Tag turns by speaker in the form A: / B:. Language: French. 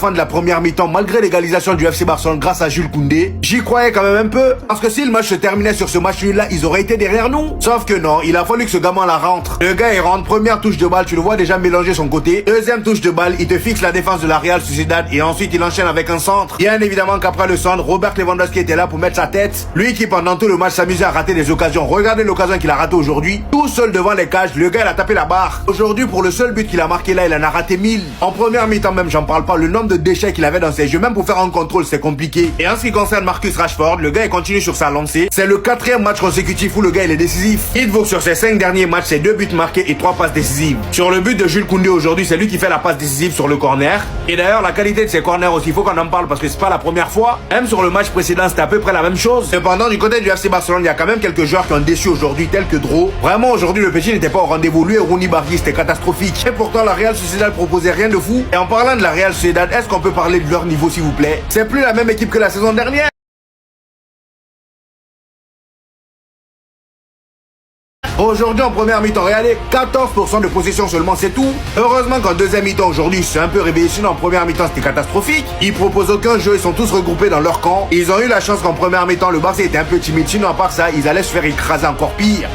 A: Fin de la première mi-temps, malgré l'égalisation du FC Barcelone grâce à Jules Koundé, j'y croyais quand même un peu, parce que si le match se terminait sur ce match nul là, ils auraient été derrière nous. Sauf que non, il a fallu que ce gamin la rentre. Le gars il rentre, première touche de balle, tu le vois déjà mélanger son côté. Deuxième touche de balle, il te fixe la défense de la Real Sociedad et ensuite il enchaîne avec un centre. Bien évidemment qu'après le centre, Robert Lewandowski était là pour mettre sa tête. Lui qui pendant tout le match s'amusait à rater des occasions. Regardez l'occasion qu'il a raté aujourd'hui. Tout seul devant les cages, le gars il a tapé la barre. Aujourd'hui pour le seul but qu'il a marqué là, il en a raté 1000. En première mi-temps même, j'en parle pas, le nombre de déchets qu'il avait dans ses jeux, même pour faire un contrôle c'est compliqué. Et en ce qui concerne Marcus Rashford, le gars il continue sur sa lancée. C'est le 4e match consécutif où le gars il est décisif. Il vaut que sur ses 5 derniers matchs, c'est 2 buts marqués et 3 passes décisives. Sur le but de Jules Koundé aujourd'hui, c'est lui qui fait la passe décisive sur le corner. Et d'ailleurs la qualité de ses corners aussi, il faut qu'on en parle parce que c'est pas la première fois. Même sur le match précédent, c'était à peu près la même chose. Cependant, du côté du FC Barcelone, il y a quand même quelques joueurs qui ont déçu aujourd'hui, tels que Dro. Vraiment, aujourd'hui, le petit n'était pas au rendez-vous. Lui et Rooney Barry, c'était catastrophique. Et pourtant, la Real Sociedad proposait rien de fou. Et en parlant de la Real Sociedad, est-ce qu'on peut parler de leur niveau, s'il vous plaît? C'est plus la même équipe que la saison dernière. Aujourd'hui en première mi-temps, regardez, 14% de possession seulement, c'est tout. Heureusement qu'en deuxième mi-temps aujourd'hui, c'est un peu réveillé, sinon en première mi-temps c'était catastrophique. Ils proposent aucun jeu, ils sont tous regroupés dans leur camp. Ils ont eu la chance qu'en première mi-temps, le Barça était un peu timide, sinon à part ça, ils allaient se faire écraser encore pire.